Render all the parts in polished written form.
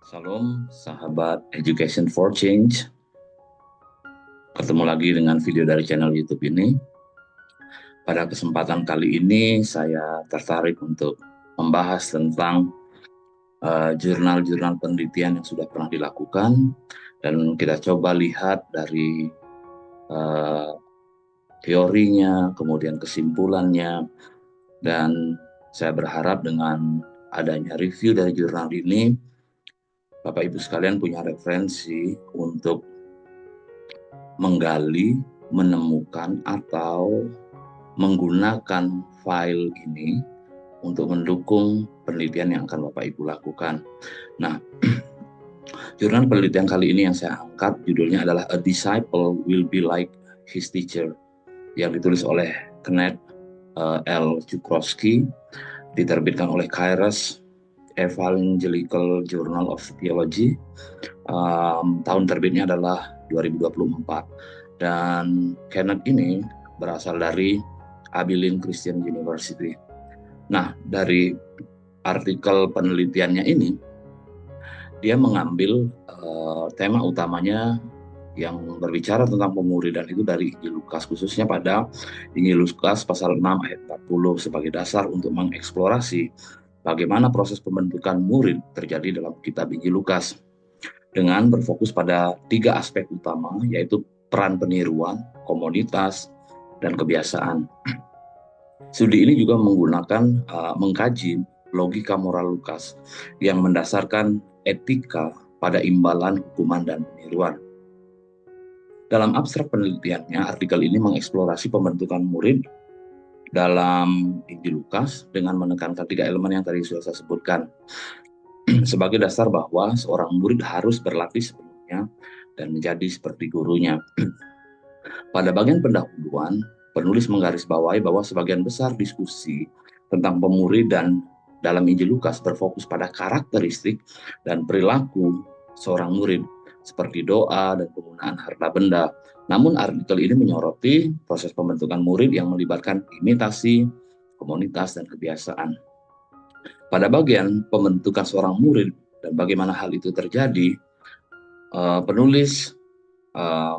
Salam sahabat Education for Change. Ketemu lagi dengan video dari channel YouTube ini. Pada kesempatan kali ini saya tertarik untuk membahas tentang jurnal-jurnal penelitian yang sudah pernah dilakukan, dan kita coba lihat dari teorinya, kemudian kesimpulannya, dan saya berharap dengan adanya review dari jurnal ini, Bapak Ibu sekalian punya referensi untuk menggali, menemukan, atau menggunakan file ini untuk mendukung penelitian yang akan Bapak Ibu lakukan. Nah, jurnal penelitian kali ini yang saya angkat judulnya adalah A Disciple Will Be Like His Teacher, yang ditulis oleh Kenneth L. Chukrowski, diterbitkan oleh Kairos Evangelical Journal of Theology. Tahun terbitnya adalah 2024, dan Kenneth ini berasal dari Abilene Christian University. Nah, dari artikel penelitiannya ini, dia mengambil tema utamanya yang berbicara tentang pemuridan itu dari Injil Lukas, khususnya pada Injil Lukas pasal 6 ayat 40 sebagai dasar untuk mengeksplorasi bagaimana proses pembentukan murid terjadi dalam kitab Injil Lukas, dengan berfokus pada 3 aspek utama, yaitu peran peniruan, komunitas, dan kebiasaan. Studi ini juga menggunakan mengkaji logika moral Lukas yang mendasarkan etika pada imbalan, hukuman, dan peniruan. Dalam abstrak penelitiannya, artikel ini mengeksplorasi pembentukan murid dalam Injil Lukas dengan menekankan 3 elemen yang tadi sudah saya sebutkan sebagai dasar bahwa seorang murid harus berlatih sepenuhnya dan menjadi seperti gurunya. Pada bagian pendahuluan, penulis menggarisbawahi bahwa sebagian besar diskusi tentang pemuridan dalam Injil Lukas berfokus pada karakteristik dan perilaku seorang murid, seperti doa dan penggunaan harta benda. Namun artikel ini menyoroti proses pembentukan murid yang melibatkan imitasi, komunitas, dan kebiasaan. Pada bagian pembentukan seorang murid dan bagaimana hal itu terjadi, penulis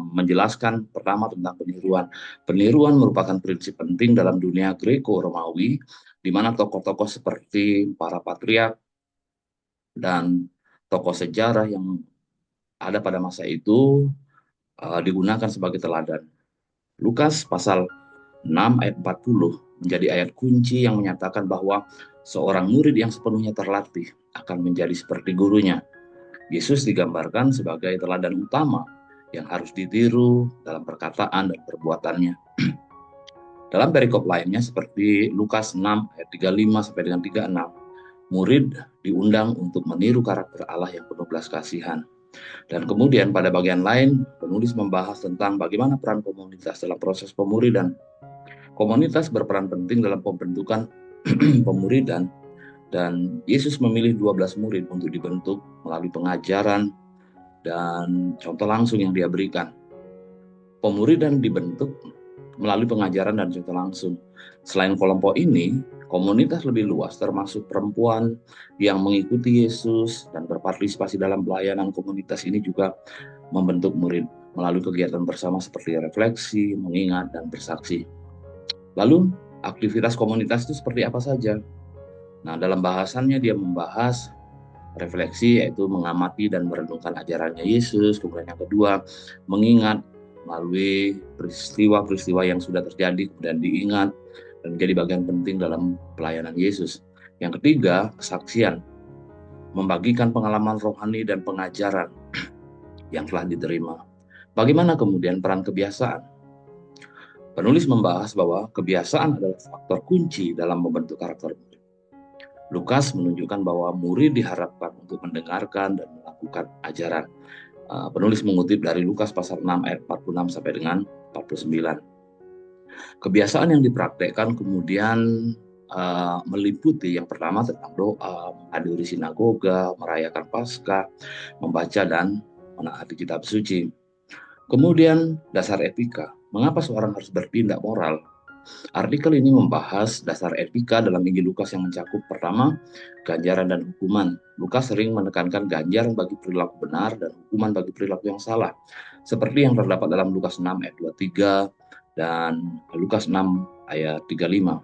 menjelaskan pertama tentang peniruan. Peniruan merupakan prinsip penting dalam dunia Greko-Romawi, di mana tokoh-tokoh seperti para patriark dan tokoh sejarah yang ada pada masa itu digunakan sebagai teladan. Lukas pasal 6 ayat 40 menjadi ayat kunci yang menyatakan bahwa seorang murid yang sepenuhnya terlatih akan menjadi seperti gurunya. Yesus digambarkan sebagai teladan utama yang harus ditiru dalam perkataan dan perbuatannya. Dalam perikop lainnya seperti Lukas 6 ayat 35 sampai dengan 36, murid diundang untuk meniru karakter Allah yang penuh belas kasihan. Dan kemudian pada bagian lain, penulis membahas tentang bagaimana peran komunitas dalam proses pemuridan. Komunitas berperan penting dalam pembentukan pemuridan, dan Yesus memilih 12 murid untuk dibentuk melalui pengajaran dan contoh langsung yang dia berikan. Pemuridan dibentuk melalui pengajaran dan contoh langsung. Selain kelompok ini, komunitas lebih luas termasuk perempuan yang mengikuti Yesus dan berpartisipasi dalam pelayanan komunitas ini juga membentuk murid melalui kegiatan bersama seperti refleksi, mengingat, dan bersaksi. Lalu, aktivitas komunitas itu seperti apa saja? Nah, dalam bahasannya dia membahas refleksi, yaitu mengamati dan merenungkan ajarannya Yesus. Kemudian yang kedua, mengingat melalui peristiwa-peristiwa yang sudah terjadi kemudian diingat dan menjadi bagian penting dalam pelayanan Yesus. Yang ketiga, kesaksian, membagikan pengalaman rohani dan pengajaran yang telah diterima. Bagaimana kemudian peran kebiasaan? Penulis membahas bahwa kebiasaan adalah faktor kunci dalam membentuk karakter murid. Lukas menunjukkan bahwa murid diharapkan untuk mendengarkan dan melakukan ajaran. Penulis mengutip dari Lukas pasal 6 ayat 46 sampai dengan 49. Kebiasaan yang dipraktekkan kemudian meliputi yang pertama tentang doa, menghadiri sinagoga, merayakan Paskah, membaca dan menaati kitab suci. Kemudian dasar etika, mengapa seorang harus bertindak moral? Artikel ini membahas dasar etika dalam Injil Lukas yang mencakup pertama, ganjaran dan hukuman. Lukas sering menekankan ganjaran bagi perilaku benar dan hukuman bagi perilaku yang salah, seperti yang terdapat dalam Lukas 6 ayat 23 dan Lukas 6 ayat 35.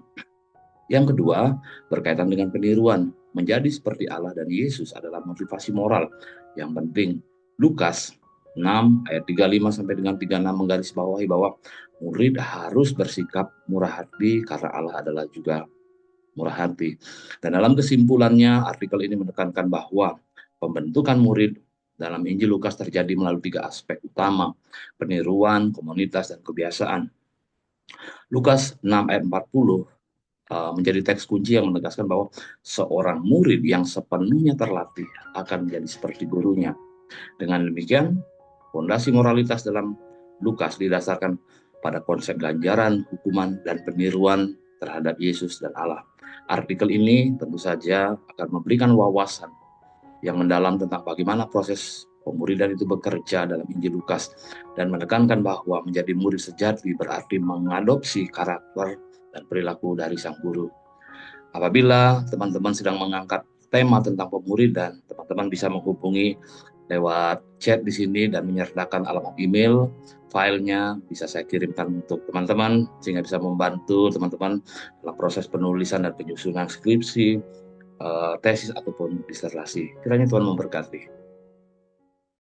Yang kedua, berkaitan dengan peniruan. Menjadi seperti Allah dan Yesus adalah motivasi moral yang penting. Lukas 6 ayat 35 sampai dengan 36 menggarisbawahi bahwa murid harus bersikap murah hati karena Allah adalah juga murah hati. Dan dalam kesimpulannya, artikel ini menekankan bahwa pembentukan murid dalam Injil Lukas terjadi melalui 3 aspek utama: peniruan, komunitas, dan kebiasaan. Lukas 6 ayat 40 menjadi teks kunci yang menegaskan bahwa seorang murid yang sepenuhnya terlatih akan menjadi seperti gurunya. Dengan demikian, fondasi moralitas dalam Lukas didasarkan pada konsep ganjaran, hukuman, dan peniruan terhadap Yesus dan Allah. Artikel ini tentu saja akan memberikan wawasan yang mendalam tentang bagaimana proses pemuridan itu bekerja dalam Injil Lukas, dan menekankan bahwa menjadi murid sejati berarti mengadopsi karakter dan perilaku dari sang guru. Apabila teman-teman sedang mengangkat tema tentang pemuridan, teman-teman bisa menghubungi lewat chat di sini dan menyertakan alamat email. Filenya bisa saya kirimkan untuk teman-teman sehingga bisa membantu teman-teman dalam proses penulisan dan penyusunan skripsi, tesis ataupun disertasi. Kiranya Tuhan memberkati.